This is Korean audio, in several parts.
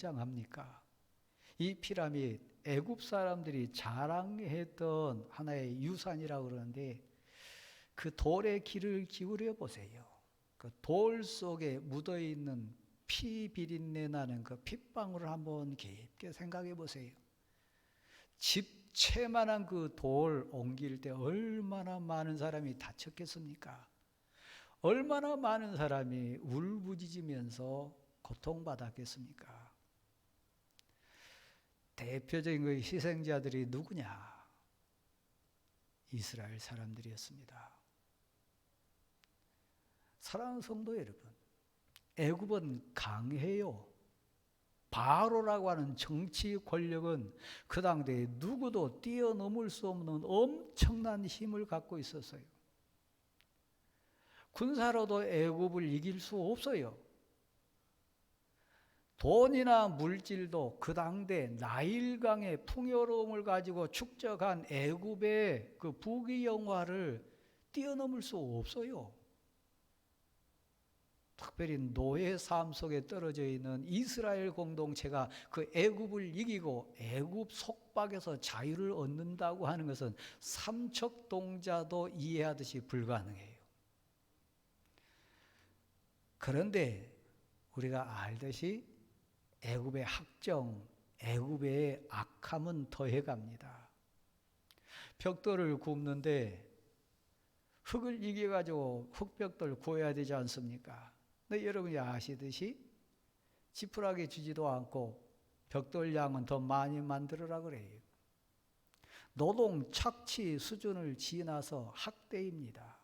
성장합니까? 이 피라미드 애굽 사람들이 자랑했던 하나의 유산이라고 그러는데 그 돌의 귀를 기울여 보세요. 그 돌 속에 묻어 있는 피 비린내 나는 그 핏방울을 한번 깊게 생각해 보세요. 집채만한 그 돌 옮길 때 얼마나 많은 사람이 다쳤겠습니까? 얼마나 많은 사람이 울부짖으면서 고통받았겠습니까? 대표적인 그 희생자들이 누구냐? 이스라엘 사람들이었습니다. 사랑하는 성도 여러분, 애굽은 강해요. 바로라고 하는 정치 권력은 그 당대에 누구도 뛰어넘을 수 없는 엄청난 힘을 갖고 있었어요. 군사로도 애굽을 이길 수 없어요. 돈이나 물질도 그 당대 나일강의 풍요로움을 가지고 축적한 애굽의 그 부귀영화를 뛰어넘을 수 없어요. 특별히 노예 삶 속에 떨어져 있는 이스라엘 공동체가 그 애굽을 이기고 애굽 속박에서 자유를 얻는다고 하는 것은 삼척동자도 이해하듯이 불가능해요. 그런데 우리가 알듯이 애굽의 학정, 애굽의 악함은 더해갑니다. 벽돌을 굽는데 흙을 이겨가지고 흙벽돌 구워야 되지 않습니까? 근데 여러분이 아시듯이 지푸라기 주지도 않고 벽돌 양은 더 많이 만들어라 그래요. 노동 착취 수준을 지나서 학대입니다.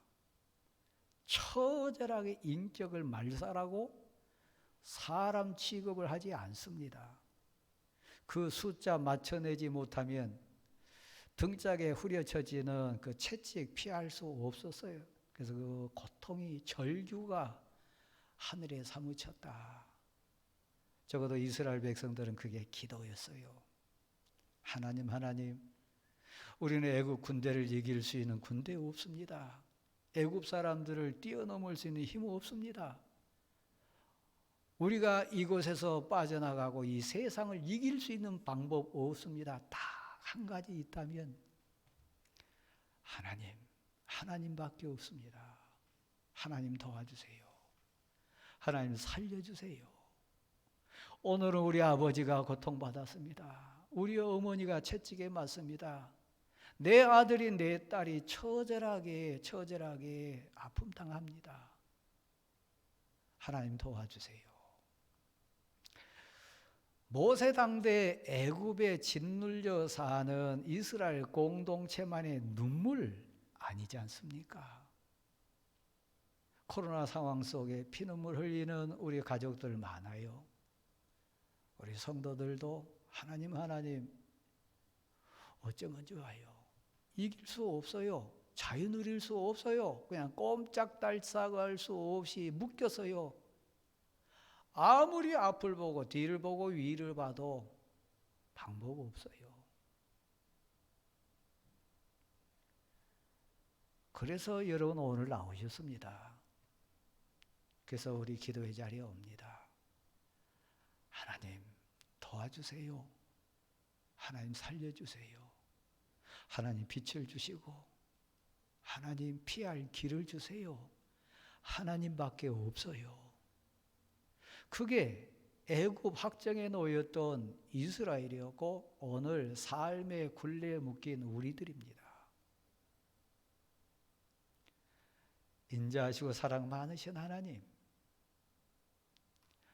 처절하게 인격을 말살하고 사람 취급을 하지 않습니다. 그 숫자 맞춰내지 못하면 등짝에 후려쳐지는 그 채찍 피할 수 없었어요. 그래서 그 고통이 절규가 하늘에 사무쳤다. 적어도 이스라엘 백성들은 그게 기도였어요. 하나님, 우리는 애굽 군대를 이길 수 있는 군대 없습니다. 애굽 사람들을 뛰어넘을 수 있는 힘 없습니다. 우리가 이곳에서 빠져나가고 이 세상을 이길 수 있는 방법 없습니다. 다 한 가지 있다면 하나님밖에 없습니다. 하나님 도와주세요. 하나님 살려주세요. 오늘은 우리 아버지가 고통받았습니다. 우리 어머니가 채찍에 맞습니다. 내 아들이 내 딸이 처절하게 아픔 당합니다. 하나님 도와주세요. 모세 당대 애굽에 짓눌려 사는 이스라엘 공동체만의 눈물 아니지 않습니까? 코로나 상황 속에 피눈물 흘리는 우리 가족들 많아요. 우리 성도들도 하나님 어쩌면 좋아요. 이길 수 없어요. 자유 누릴 수 없어요. 그냥 꼼짝달싹할 수 없이 묶였어요. 아무리 앞을 보고 뒤를 보고 위를 봐도 방법 없어요. 그래서 여러분 오늘 나오셨습니다. 그래서 우리 기도의 자리에 옵니다. 하나님 도와주세요. 하나님 살려주세요. 하나님 빛을 주시고 하나님 피할 길을 주세요. 하나님밖에 없어요. 그게 애굽 학정에 놓였던 이스라엘이었고 오늘 삶의 굴레에 묶인 우리들입니다. 인자하시고 사랑 많으신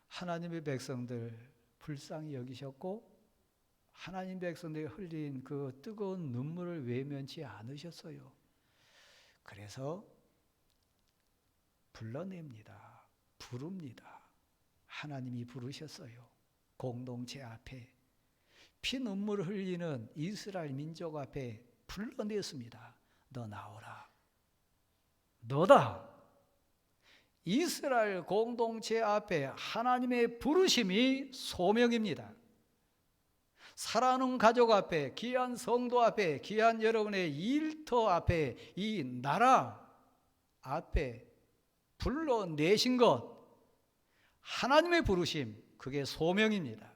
하나님의 백성들 불쌍히 여기셨고 하나님 백성들이 흘린 그 뜨거운 눈물을 외면치 않으셨어요. 그래서 불러냅니다. 부릅니다. 하나님이 부르셨어요. 공동체 앞에 피눈물을 흘리는 이스라엘 민족 앞에 불러냈습니다. 너 나오라. 너다. 이스라엘 공동체 앞에 하나님의 부르심이 소명입니다. 사랑하는 가족 앞에, 귀한 성도 앞에, 귀한 여러분의 일터 앞에, 이 나라 앞에 불러내신 것, 하나님의 부르심, 그게 소명입니다.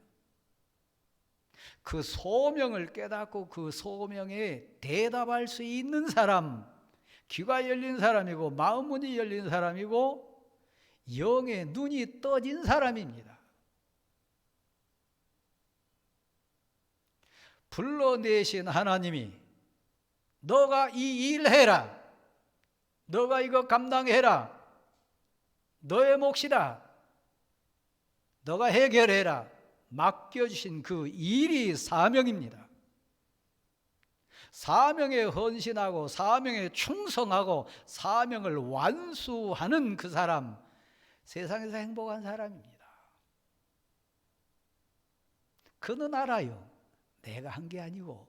그 소명을 깨닫고 그 소명에 대답할 수 있는 사람, 귀가 열린 사람이고 마음문이 열린 사람이고 영의 눈이 떠진 사람입니다. 불러내신 하나님이 너가 이 일 해라, 너가 이거 감당해라, 너의 몫이다, 너가 해결해라 맡겨주신 그 일이 사명입니다. 사명에 헌신하고 사명에 충성하고 사명을 완수하는 그 사람, 세상에서 행복한 사람입니다. 그는 알아요. 내가 한 게 아니고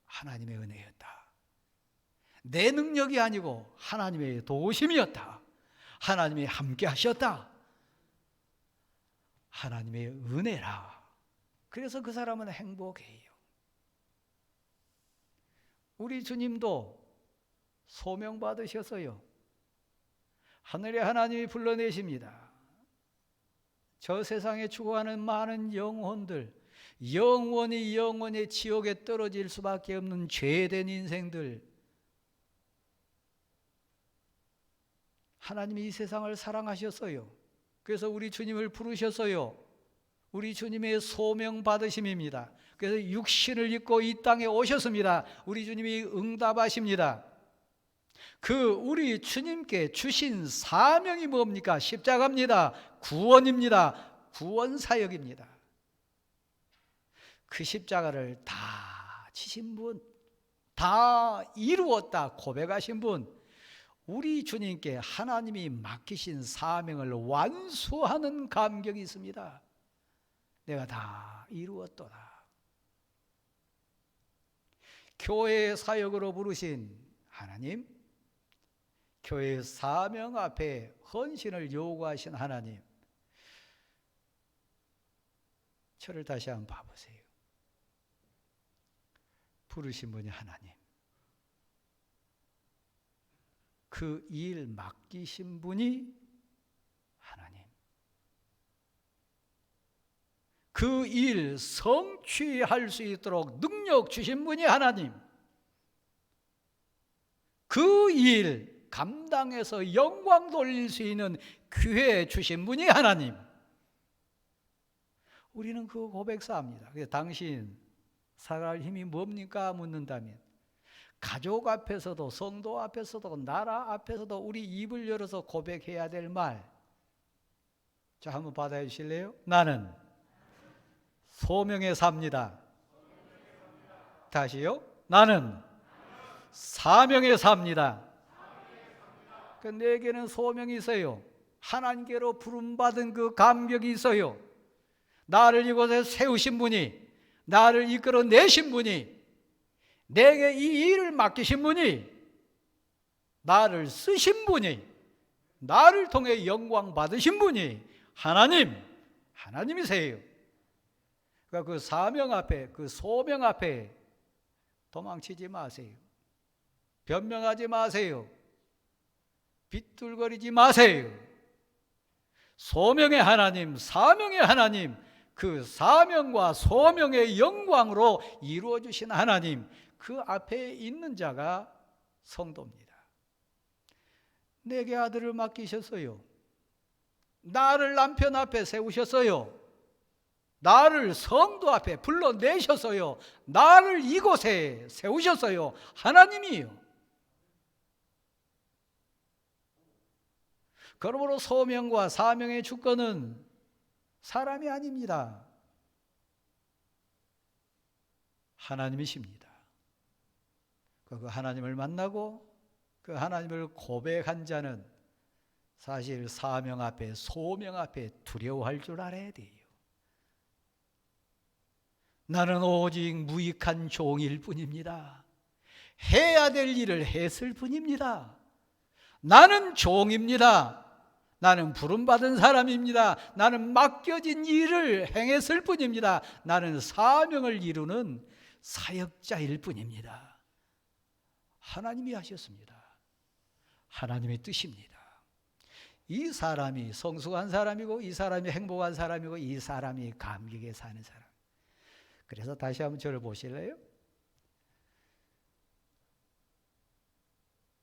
하나님의 은혜였다. 내 능력이 아니고 하나님의 도우심이었다. 하나님이 함께 하셨다. 하나님의 은혜라. 그래서 그 사람은 행복해요. 우리 주님도 소명 받으셨어요. 하늘의 하나님이 불러내십니다. 저 세상에 죽어가는 많은 영혼들, 영원히 지옥에 떨어질 수밖에 없는 죄된 인생들, 하나님이 이 세상을 사랑하셨어요. 그래서 우리 주님을 부르셨어요. 우리 주님의 소명 받으심입니다. 그래서 육신을 입고 이 땅에 오셨습니다. 우리 주님이 응답하십니다. 그 우리 주님께 주신 사명이 뭡니까? 십자가입니다. 구원입니다. 구원사역입니다. 그 십자가를 다 지신 분, 다 이루었다 고백하신 분, 우리 주님께 하나님이 맡기신 사명을 완수하는 감격이 있습니다. 내가 다 이루었도다. 교회 사역으로 부르신 하나님, 교회 사명 앞에 헌신을 요구하신 하나님, 저를 다시 한번 봐보세요. 부르신 분이 하나님, 그 일 맡기신 분이 하나님, 그 일 성취할 수 있도록 능력 주신 분이 하나님, 그 일 감당해서 영광 돌릴 수 있는 기회 주신 분이 하나님. 우리는 그 고백사합니다. 그래서 당신 살아갈 힘이 뭡니까? 묻는다면 가족 앞에서도 성도 앞에서도 나라 앞에서도 우리 입을 열어서 고백해야 될 말, 자 한번 받아주실래요? 나는 소명에 삽니다. 다시요. 나는 사명에 삽니다. 그 내게는 소명이 있어요. 하나님께로 부름받은 그 감격이 있어요. 나를 이곳에 세우신 분이, 나를 이끌어 내신 분이, 내게 이 일을 맡기신 분이, 나를 쓰신 분이, 나를 통해 영광 받으신 분이 하나님이세요. 그러니까 그 사명 앞에, 그 소명 앞에 도망치지 마세요. 변명하지 마세요. 비뚤거리지 마세요. 소명의 하나님, 사명의 하나님, 그 사명과 소명의 영광으로 이루어주신 하나님, 그 앞에 있는 자가 성도입니다. 내게 아들을 맡기셨어요. 나를 남편 앞에 세우셨어요. 나를 성도 앞에 불러내셨어요. 나를 이곳에 세우셨어요. 하나님이요. 그러므로 소명과 사명의 주권은 사람이 아닙니다. 하나님이십니다. 그 하나님을 만나고 그 하나님을 고백한 자는 사실 사명 앞에, 소명 앞에 두려워할 줄 알아야 돼요. 나는 오직 무익한 종일 뿐입니다. 해야 될 일을 했을 뿐입니다. 나는 종입니다. 나는 부름받은 사람입니다. 나는 맡겨진 일을 행했을 뿐입니다. 나는 사명을 이루는 사역자일 뿐입니다. 하나님이 하셨습니다. 하나님의 뜻입니다. 이 사람이 성숙한 사람이고, 이 사람이 행복한 사람이고, 이 사람이 감격에 사는 사람. 그래서 다시 한번 저를 보실래요?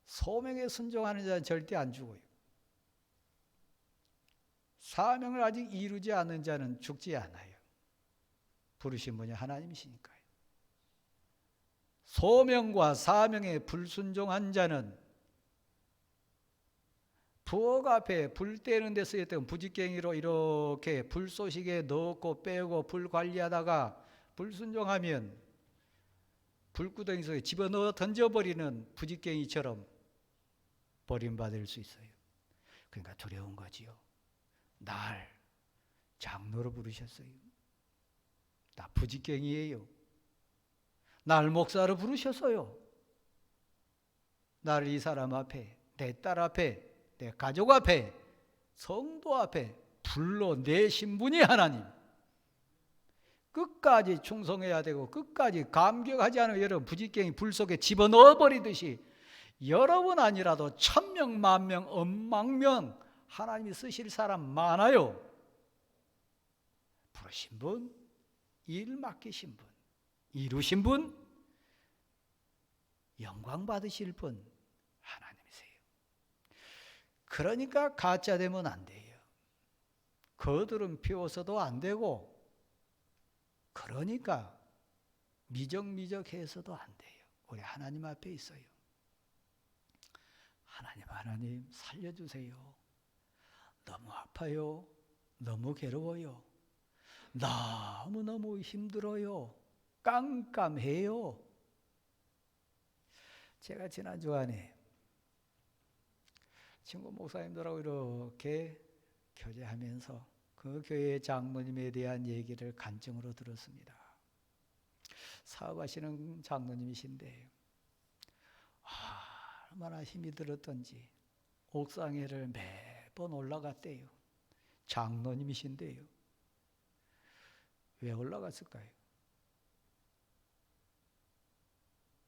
소명에 순종하는 자는 절대 안 죽어요. 사명을 아직 이루지 않은 자는 죽지 않아요. 부르신 분이 하나님이시니까요. 소명과 사명에 불순종한 자는 부엌 앞에 불 때는 데 쓰였던 부직갱이로 이렇게 불쏘시개 넣고 빼고 불 관리하다가 불순종하면 불구덩이 속에 집어넣어 던져버리는 부직갱이처럼 버림받을 수 있어요. 그러니까 두려운 거지요. 날 장로로 부르셨어요. 나 부직갱이에요. 날 목사로 부르셨어요. 나를 이 사람 앞에, 내 딸 앞에, 내 가족 앞에, 성도 앞에 불러내신 분이 하나님. 끝까지 충성해야 되고 끝까지 감격하지 않으면 여러분 부직갱이 불 속에 집어넣어버리듯이 여러분 아니라도 1000명, 10,000명, 10,000명 하나님이 쓰실 사람 많아요. 부르신 분, 일 맡기신 분, 이루신 분, 영광 받으실 분 하나님이세요. 그러니까 가짜 되면 안 돼요. 거들은 피워서도 안 되고, 그러니까 미적미적해서도 안 돼요. 우리 하나님 앞에 있어요. 하나님 살려주세요. 너무 아파요. 너무 괴로워요. 너무너무 힘들어요. 깜깜해요. 제가 지난 주간에 친구 목사님들하고 이렇게 교제하면서 그 교회 장로님에 대한 얘기를 간증으로 들었습니다. 사업하시는 장로님이신데 얼마나 힘이 들었던지 옥상에를 매번 올라갔대요. 장로님이신데요. 왜 올라갔을까요?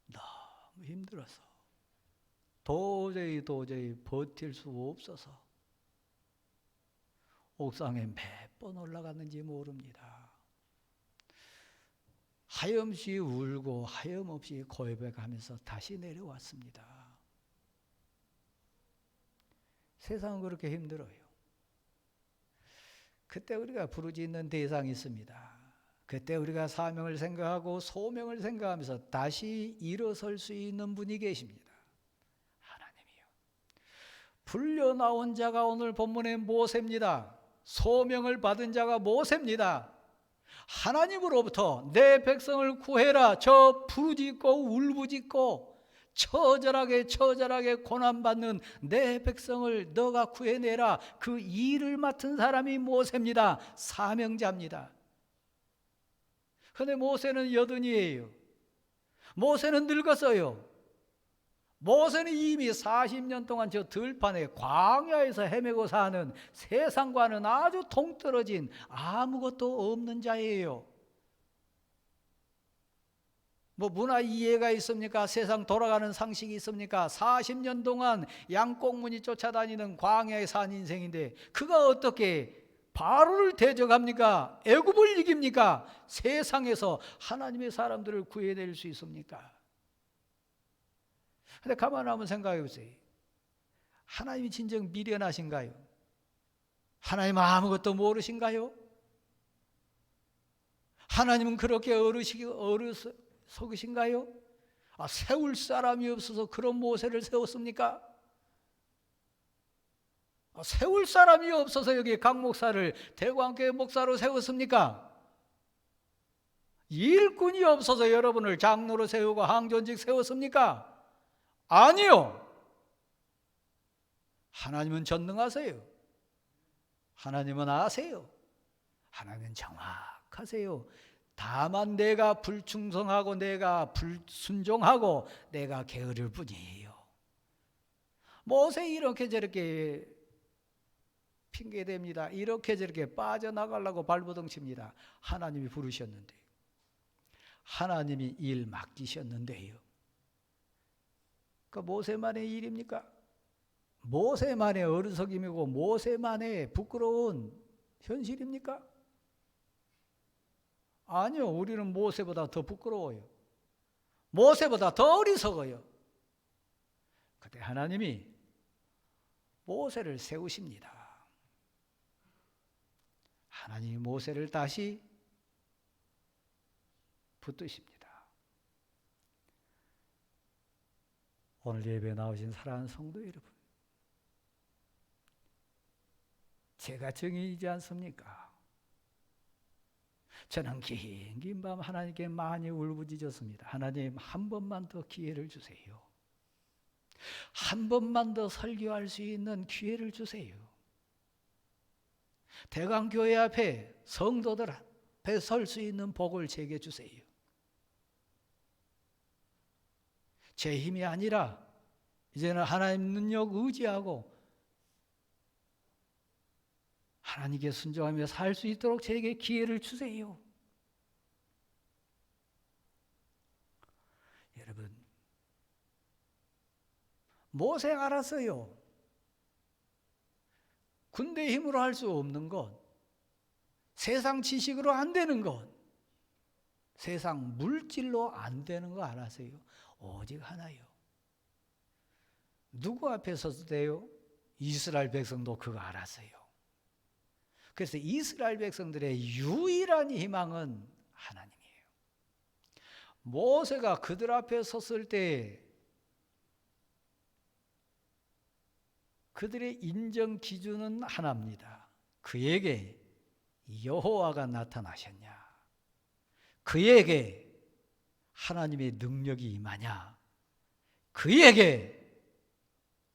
너무 힘들어서 도저히 버틸 수 없어서 옥상에 몇 번 올라갔는지 모릅니다. 하염없이 울고 하염없이 고백하면서 다시 내려왔습니다. 세상은 그렇게 힘들어요. 그때 우리가 부르짖는 대상이 있습니다. 그때 우리가 사명을 생각하고 소명을 생각하면서 다시 일어설 수 있는 분이 계십니다. 하나님이요. 불려 나온 자가 오늘 본문의 모세입니다. 소명을 받은 자가 모세입니다. 하나님으로부터 내 백성을 구해라. 저 부르짖고 울부짖고 처절하게 고난받는 내 백성을 너가 구해내라. 그 일을 맡은 사람이 모세입니다. 사명자입니다. 그런데 모세는 여든이에요. 모세는 늙었어요. 모세는 이미 40년 동안 저 들판에 광야에서 헤매고 사는 세상과는 아주 동떨어진 아무것도 없는 자예요. 뭐 문화 이해가 있습니까? 세상 돌아가는 상식이 있습니까? 40년 동안 양꽁무니 쫓아다니는 광야에 산 인생인데 그가 어떻게 바로를 대적합니까? 애굽을 이깁니까? 세상에서 하나님의 사람들을 구해낼 수 있습니까? 근데 가만히 한번 생각해 보세요. 하나님이 진정 미련하신가요? 하나님 아무것도 모르신가요? 하나님은 그렇게 어리석으신가요? 세울 사람이 없어서 그런 모세를 세웠습니까? 세울 사람이 없어서 여기 강 목사를 대광교회 목사로 세웠습니까? 일꾼이 없어서 여러분을 장로로 세우고 항존직 세웠습니까? 아니요. 하나님은 전능하세요. 하나님은 아세요. 하나님은 정확하세요. 다만 내가 불충성하고 내가 불순종하고 내가 게으를 뿐이에요. 모세 이렇게 저렇게 핑계댑니다. 이렇게 저렇게 빠져나가려고 발버둥 칩니다. 하나님이 부르셨는데, 하나님이 일 맡기셨는데요. 그 모세만의 일입니까? 모세만의 어리석임이고 모세만의 부끄러운 현실입니까? 아니요, 우리는 모세보다 더 부끄러워요. 모세보다 더 어리석어요. 그때 하나님이 모세를 세우십니다. 하나님이 모세를 다시 붙드십니다. 오늘 예배에 나오신 사랑하는 성도 여러분, 제가 증인이지 않습니까? 저는 긴 밤 하나님께 많이 울부짖었습니다. 하나님, 한 번만 더 기회를 주세요. 한 번만 더 설교할 수 있는 기회를 주세요. 대강교회 앞에 성도들 앞에 설 수 있는 복을 제게 주세요. 제 힘이 아니라 이제는 하나님 능력 의지하고 하나님께 순종하며 살 수 있도록 저에게 기회를 주세요. 여러분, 모세 알았어요. 군대 힘으로 할 수 없는 것, 세상 지식으로 안 되는 것, 세상 물질로 안 되는 거 알았어요. 오직 하나요. 누구 앞에 서도 돼요? 이스라엘 백성도 그거 알았어요. 그래서 이스라엘 백성들의 유일한 희망은 하나님이에요. 모세가 그들 앞에 섰을 때 그들의 인정 기준은 하나입니다. 그에게 여호와가 나타나셨냐? 그에게 하나님의 능력이 임하냐? 그에게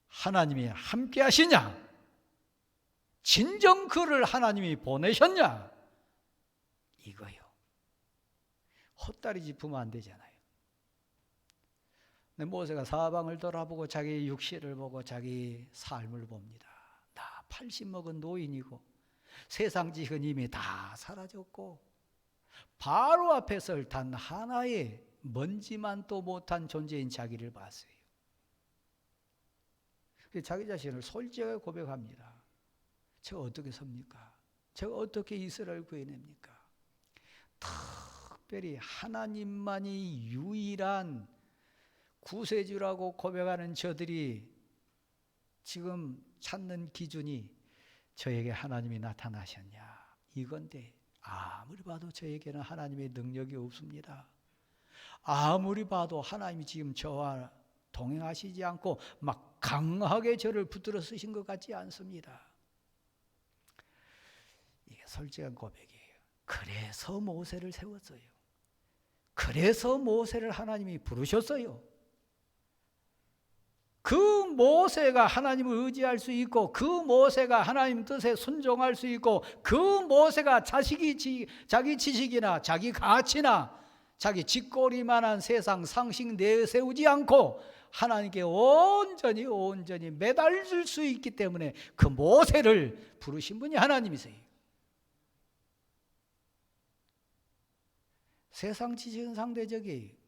하나님이 함께 하시냐? 진정 그를 하나님이 보내셨냐? 이거요. 헛다리 짚으면 안 되잖아요. 근데 모세가 사방을 돌아보고 자기 육신을 보고 자기 삶을 봅니다. 나 80 먹은 노인이고 세상 지식은 이미 다 사라졌고 바로 앞에 설 단 하나의 먼지만도 못한 존재인 자기를 봤어요. 자기 자신을 솔직하게 고백합니다. 제가 어떻게 섭니까? 제가 어떻게 이스라엘 구해냅니까? 특별히 하나님만이 유일한 구세주라고 고백하는 저들이 지금 찾는 기준이 저에게 하나님이 나타나셨냐 이건데, 아무리 봐도 저에게는 하나님의 능력이 없습니다. 아무리 봐도 하나님이 지금 저와 동행하시지 않고 막 강하게 저를 붙들어 쓰신 것 같지 않습니다. 이게 솔직한 고백이에요. 그래서 모세를 세웠어요. 그래서 모세를 하나님이 부르셨어요. 그 모세가 하나님을 의지할 수 있고, 그 모세가 하나님 뜻에 순종할 수 있고, 그 모세가 자기 지식이나 자기 가치나 자기 짓거리만한 세상 상식 내세우지 않고 하나님께 온전히 매달릴 수 있기 때문에 그 모세를 부르신 분이 하나님이세요. 세상 지식은 상대적이에요.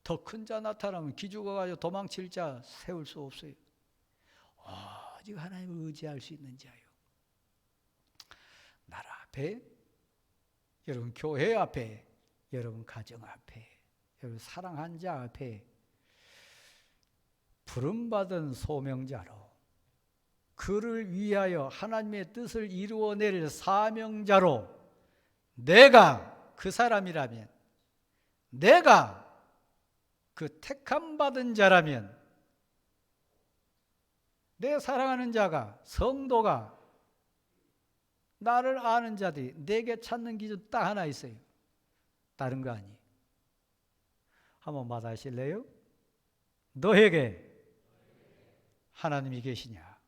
더 큰 자 나타나면 기죽어가지고 도망칠 자 세울 수 없어요. 오직 하나님을 의지할 수 있는 자요. 나라 앞에, 여러분 교회 앞에, 여러분 가정 앞에, 여러분 사랑한 자 앞에 부름받은 소명자로 그를 위하여 하나님의 뜻을 이루어낼 사명자로 내가 그 사람이라면, 내가 그 택함받은 자라면, 내 사랑하는 자가, 성도가, 나를 아는 자들이 내게 찾는 기준 딱 하나 있어요. 다른 거 아니에요. 한번 받아실래요? 너에게 하나님이 계시냐?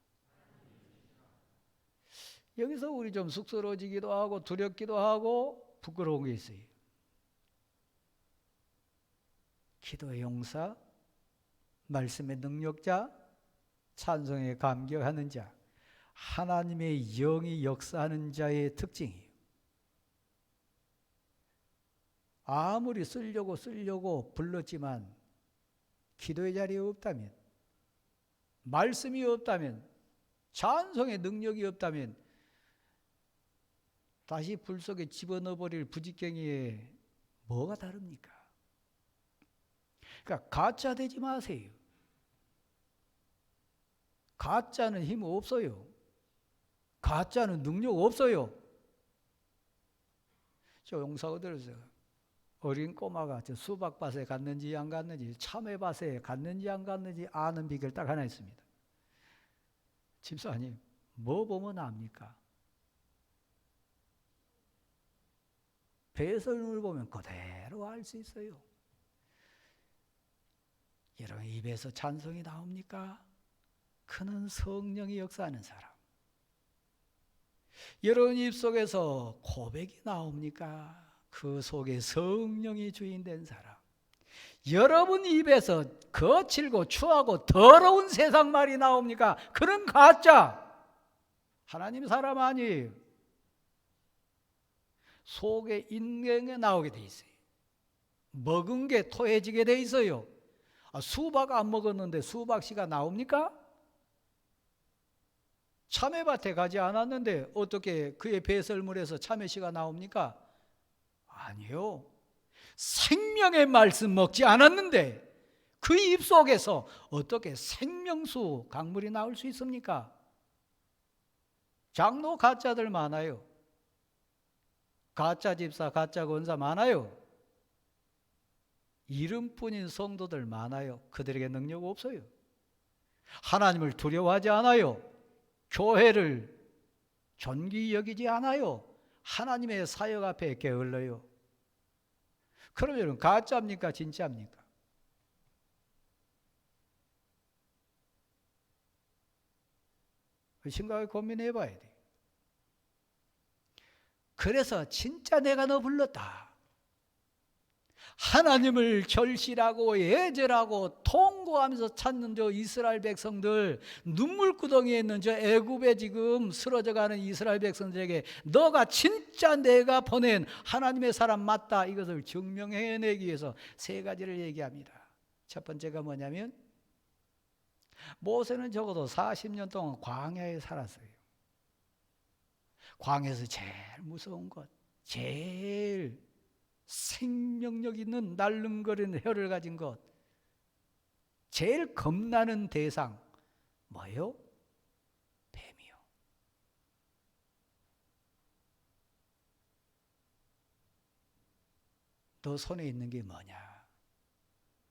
여기서 우리 좀 쑥스러워지기도 하고 두렵기도 하고 부끄러운 게 있어요. 기도의 용사, 말씀의 능력자, 찬송에 감격하는 자, 하나님의 영이 역사하는 자의 특징이에요. 아무리 쓰려고 불렀지만 기도의 자리에 없다면, 말씀이 없다면, 찬송의 능력이 없다면 다시 불 속에 집어넣어 버릴 부직갱이에 뭐가 다릅니까? 그러니까 가짜 되지 마세요. 가짜는 힘 없어요. 가짜는 능력 없어요. 저 용사들에서 어린 꼬마가 저 수박밭에 갔는지 안 갔는지, 참외밭에 갔는지 안 갔는지 아는 비결 딱 하나 있습니다. 집사님, 뭐 보면 압니까? 배설물 보면 그대로 알 수 있어요. 여러분 입에서 찬송이 나옵니까? 그는 성령이 역사하는 사람. 여러분 입속에서 고백이 나옵니까? 그 속에 성령이 주인된 사람. 여러분 입에서 거칠고 추하고 더러운 세상 말이 나옵니까? 그는 가짜. 하나님 사람 아니에요. 속에 있는 게 나오게 돼 있어요. 먹은 게 토해지게 돼 있어요. 수박 안 먹었는데 수박씨가 나옵니까? 참외밭에 가지 않았는데 어떻게 그의 배설물에서 참외씨가 나옵니까? 아니요. 생명의 말씀 먹지 않았는데 그 입속에서 어떻게 생명수 강물이 나올 수 있습니까? 장로 가짜들 많아요. 가짜 집사, 가짜 권사 많아요. 이름뿐인 성도들 많아요. 그들에게 능력 없어요. 하나님을 두려워하지 않아요. 교회를 존귀 여기지 않아요. 하나님의 사역 앞에 게을러요. 그러면 가짜입니까? 진짜입니까? 심각하게 고민해 봐야 돼. 그래서 진짜 내가 너 불렀다. 하나님을 절실하고 애절하고 통고하면서 찾는 저 이스라엘 백성들, 눈물구덩이에 있는 저 애굽에 지금 쓰러져가는 이스라엘 백성들에게 너가 진짜 내가 보낸 하나님의 사람 맞다, 이것을 증명해내기 위해서 세 가지를 얘기합니다. 첫 번째가 뭐냐면 모세는 적어도 40년 동안 광야에 살았어요. 광야에서 제일 무서운 것, 제일 생명력 있는 날름거리는 혀를 가진 것, 제일 겁나는 대상 뭐예요? 뱀이요. 너 손에 있는 게 뭐냐?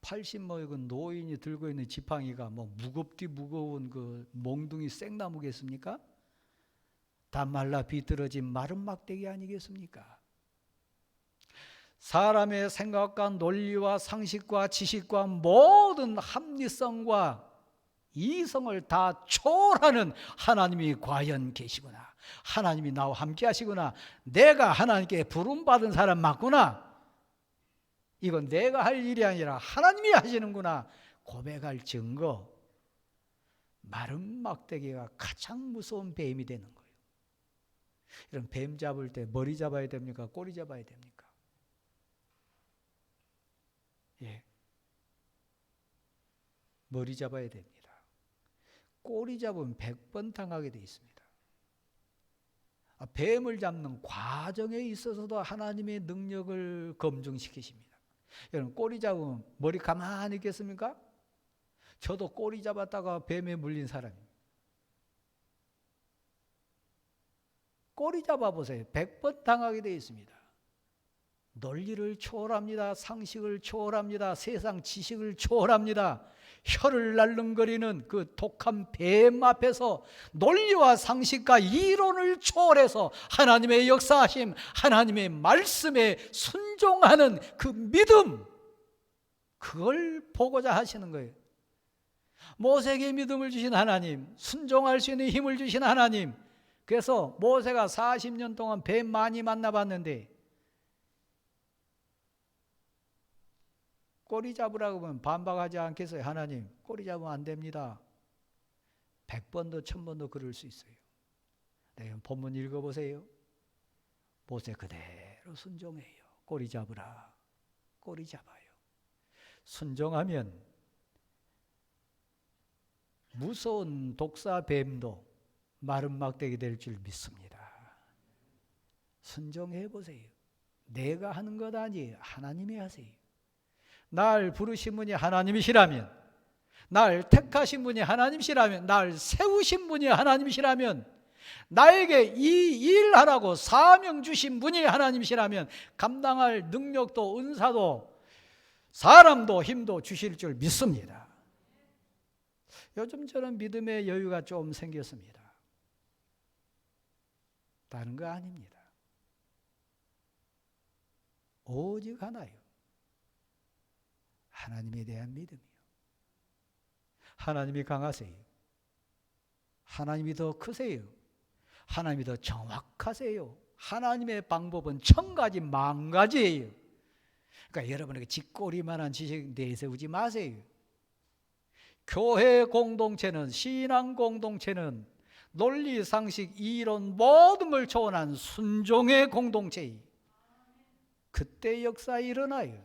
80 먹은 노인이 들고 있는 지팡이가 뭐 무겁디 무거운 그 몽둥이 생나무겠습니까? 다 말라 비뚤어진 마른 막대기 아니겠습니까? 사람의 생각과 논리와 상식과 지식과 모든 합리성과 이성을 다 초월하는 하나님이 과연 계시구나. 하나님이 나와 함께 하시구나. 내가 하나님께 부름받은 사람 맞구나. 이건 내가 할 일이 아니라 하나님이 하시는구나. 고백할 증거. 마른 막대기가 가장 무서운 뱀이 되는 거예요. 이런 뱀 잡을 때 머리 잡아야 됩니까? 꼬리 잡아야 됩니까? 예. 머리 잡아야 됩니다. 꼬리 잡으면 100번 당하게 되어 있습니다. 뱀을 잡는 과정에 있어서도 하나님의 능력을 검증시키십니다. 여러분 꼬리 잡으면 머리 가만히 있겠습니까? 저도 꼬리 잡았다가 뱀에 물린 사람입니다. 꼬리 잡아보세요. 100번 당하게 되어 있습니다. 논리를 초월합니다. 상식을 초월합니다. 세상 지식을 초월합니다. 혀를 날름거리는 그 독한 뱀 앞에서 논리와 상식과 이론을 초월해서 하나님의 역사하심, 하나님의 말씀에 순종하는 그 믿음, 그걸 보고자 하시는 거예요. 모세에게 믿음을 주신 하나님, 순종할 수 있는 힘을 주신 하나님. 그래서 모세가 40년 동안 뱀 많이 만나봤는데 꼬리 잡으라고 하면 반박하지 않겠어요? 하나님, 꼬리 잡으면 안 됩니다. 100번도 1000번도 그럴 수 있어요. 네, 본문 읽어보세요. 모세 그대로 순종해요. 꼬리 잡으라. 꼬리 잡아요. 순종하면 무서운 독사 뱀도 마른 막대기 될 줄 믿습니다. 순종해 보세요. 내가 하는 것 아니에요. 하나님이 하세요. 날 부르신 분이 하나님이시라면, 날 택하신 분이 하나님이시라면, 날 세우신 분이 하나님이시라면, 나에게 이 일하라고 사명 주신 분이 하나님이시라면 감당할 능력도 은사도 사람도 힘도 주실 줄 믿습니다. 요즘 저는 믿음의 여유가 좀 생겼습니다. 다른 거 아닙니다. 오직 하나요. 하나님에 대한 믿음이요. 하나님이 강하세요. 하나님이 더 크세요. 하나님이 더 정확하세요. 하나님의 방법은 1000가지 만가지예요. 그러니까 여러분에게 쥐꼬리만한 지식 내세우지 마세요. 교회 공동체는, 신앙 공동체는 논리, 상식, 이론 모든 걸 초월한 순종의 공동체예요. 그때 역사가 일어나요.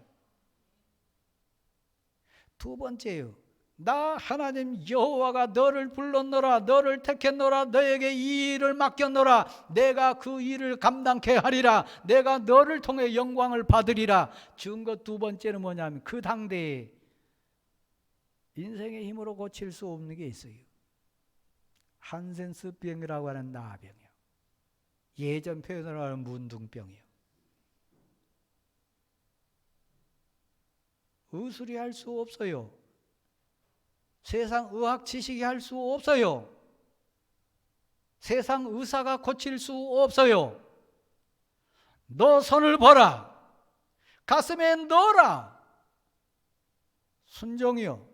두 번째요. 나 하나님 여호와가 너를 불렀노라, 너를 택했노라, 너에게 이 일을 맡겼노라, 내가 그 일을 감당케 하리라, 내가 너를 통해 영광을 받으리라. 증거 두 번째는 뭐냐면 그 당대에 인생의 힘으로 고칠 수 없는 게 있어요. 한센스병이라고 하는 나병이요. 예전 표현으로 하는 문둥병이요. 의술이 할 수 없어요. 세상 의학 지식이 할 수 없어요. 세상 의사가 고칠 수 없어요. 너 손을 보라. 가슴에 넣어라. 순종이요.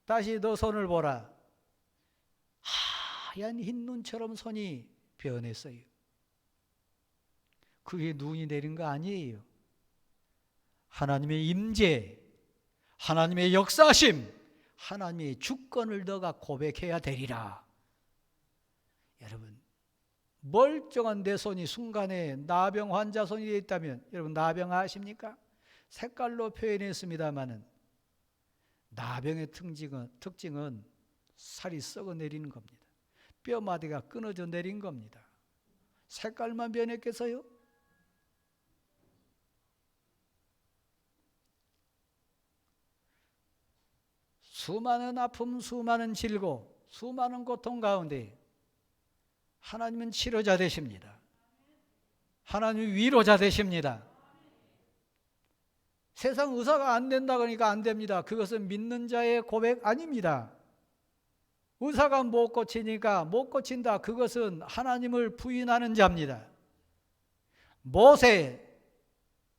다시 너 손을 보라. 하얀 흰 눈처럼 손이 변했어요. 그게 눈이 내린 거 아니에요. 하나님의 임재, 하나님의 역사심, 하나님의 주권을 너가 고백해야 되리라. 여러분, 멀쩡한 내 손이 순간에 나병 환자 손이 되어 있다면, 여러분 나병 아십니까? 색깔로 표현했습니다마는 나병의 특징은 살이 썩어 내리는 겁니다. 뼈마디가 끊어져 내린 겁니다. 색깔만 변했겠어요? 수많은 아픔, 수많은 질고, 수많은 고통 가운데 하나님은 치료자 되십니다. 하나님은 위로자 되십니다. 세상 의사가 안 된다 그러니까 안 됩니다. 그것은 믿는 자의 고백 아닙니다. 의사가 못 고치니까 못 고친다. 그것은 하나님을 부인하는 자입니다. 모세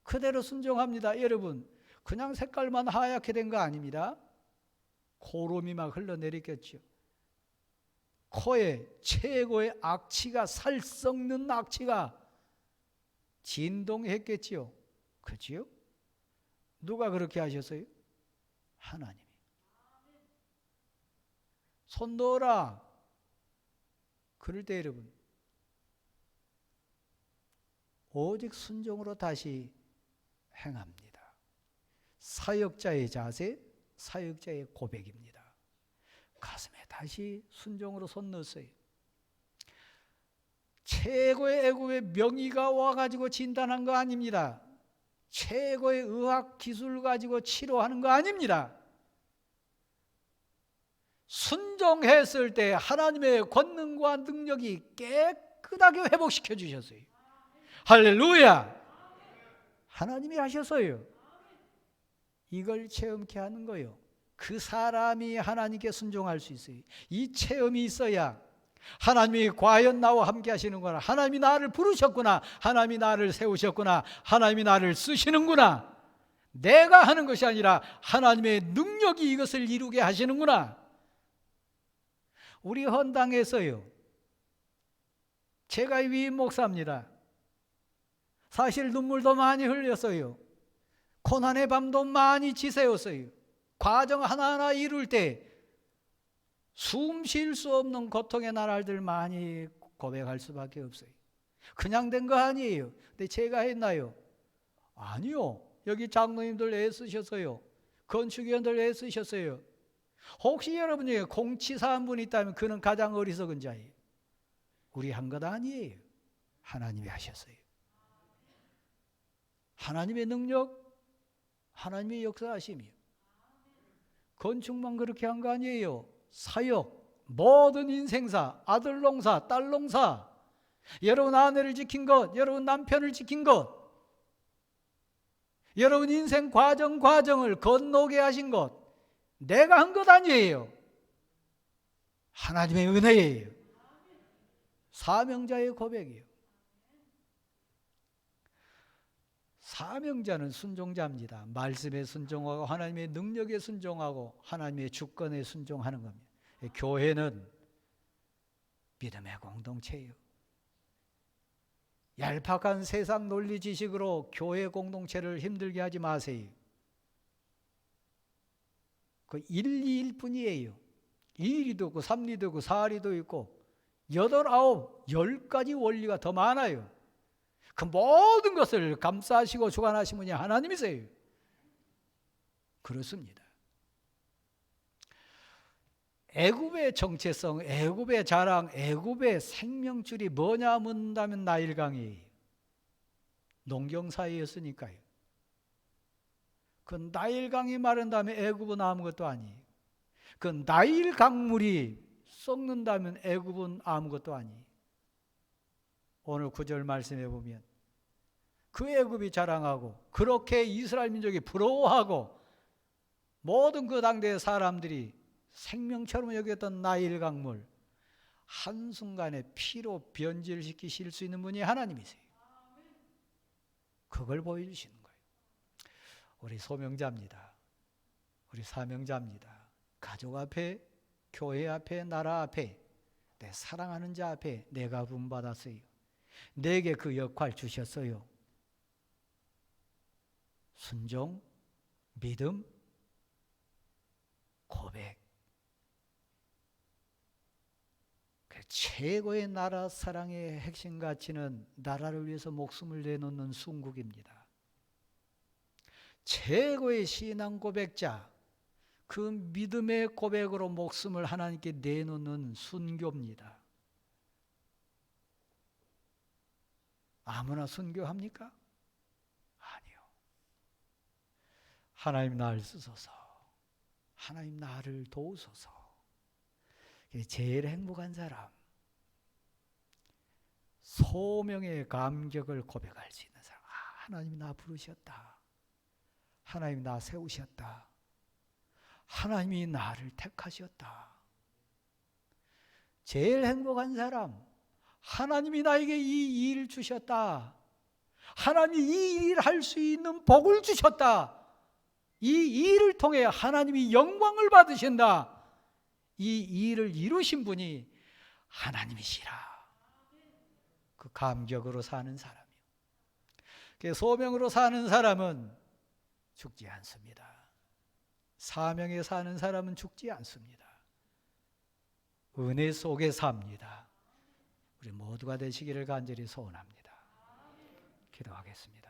그대로 순종합니다. 여러분, 그냥 색깔만 하얗게 된 거 아닙니다. 고름이 막 흘러내리겠죠. 코에 최고의 악취가, 살 썩는 악취가 진동했겠지요. 그렇지요? 누가 그렇게 하셨어요? 하나님이. 손 넣어라. 그럴 때 여러분, 오직 순종으로 다시 행합니다. 사역자의 자세, 사역자의 고백입니다. 가슴에 다시 순종으로 손 넣었어요. 최고의 애국의 명의가 와가지고 진단한 거 아닙니다. 최고의 의학 기술 가지고 치료하는 거 아닙니다. 순종했을 때 하나님의 권능과 능력이 깨끗하게 회복시켜 주셨어요. 할렐루야! 하나님이 하셨어요. 이걸 체험케 하는 거예요. 그 사람이 하나님께 순종할 수 있어요. 이 체험이 있어야 하나님이 과연 나와 함께 하시는구나, 하나님이 나를 부르셨구나, 하나님이 나를 세우셨구나, 하나님이 나를 쓰시는구나, 내가 하는 것이 아니라 하나님의 능력이 이것을 이루게 하시는구나. 우리 헌당에서요, 제가 위임 목사입니다. 사실 눈물도 많이 흘렸어요. 고난의 밤도 많이 지새웠어요. 과정 하나하나 이룰 때 숨 쉴 수 없는 고통의 나날들 많이 고백할 수밖에 없어요. 그냥 된 거 아니에요. 근데 제가 했나요? 아니요. 여기 장로님들 애쓰셨어요. 건축위원들 애쓰셨어요. 혹시 여러분 중에 공치사한 분이 있다면 그는 가장 어리석은 자예요. 우리 한 것 아니에요. 하나님이 하셨어요. 하나님의 능력, 하나님의 역사하심이요. 건축만 그렇게 한 거 아니에요. 사역, 모든 인생사, 아들 농사, 딸 농사, 여러분 아내를 지킨 것, 여러분 남편을 지킨 것, 여러분 인생 과정을 건너게 하신 것, 내가 한 것 아니에요. 하나님의 은혜예요. 사명자의 고백이에요. 사명자는 순종자입니다. 말씀에 순종하고 하나님의 능력에 순종하고 하나님의 주권에 순종하는 겁니다. 교회는 믿음의 공동체예요. 얄팍한 세상 논리 지식으로 교회 공동체를 힘들게 하지 마세요. 그 1, 2일 뿐이에요. 2일이도 있고 3리도 있고 4리도 있고 8, 9, 10가지 원리가 더 많아요. 그 모든 것을 감싸시고 주관하신 분이 하나님이세요. 그렇습니다. 애굽의 정체성, 애굽의 자랑, 애굽의 생명줄이 뭐냐 묻는다면 나일강이 농경사회였으니까요. 그 나일강이 마른다면 애굽은 아무것도 아니에요. 그 나일 강물이 썩는다면 애굽은 아무것도 아니에요. 오늘 9절 말씀해 보면 그 애굽이 자랑하고 그렇게 이스라엘 민족이 부러워하고 모든 그 당대의 사람들이 생명처럼 여겼던 나일 강물 한순간에 피로 변질시키실 수 있는 분이 하나님이세요. 그걸 보여주시는 거예요. 우리 소명자입니다. 우리 사명자입니다. 가족 앞에, 교회 앞에, 나라 앞에, 내 사랑하는 자 앞에 내가 부름받았어요. 내게 그 역할 주셨어요. 순종, 믿음, 고백. 최고의 나라 사랑의 핵심 가치는 나라를 위해서 목숨을 내놓는 순국입니다. 최고의 신앙 고백자, 그 믿음의 고백으로 목숨을 하나님께 내놓는 순교입니다. 아무나 순교합니까? 아니요. 하나님 나를 쓰소서. 하나님 나를 도우소서. 제일 행복한 사람, 소명의 감격을 고백할 수 있는 사람. 하나님이 나 부르셨다. 하나님이 나 세우셨다. 하나님이 나를 택하셨다. 제일 행복한 사람, 하나님이 나에게 이 일을 주셨다. 하나님이 이 일을 할 수 있는 복을 주셨다. 이 일을 통해 하나님이 영광을 받으신다. 이 일을 이루신 분이 하나님이시라. 그 감격으로 사는 사람이요. 그 소명으로 사는 사람은 죽지 않습니다. 사명에 사는 사람은 죽지 않습니다. 은혜 속에 삽니다. 우리 모두가 되시기를 간절히 소원합니다. 기도하겠습니다.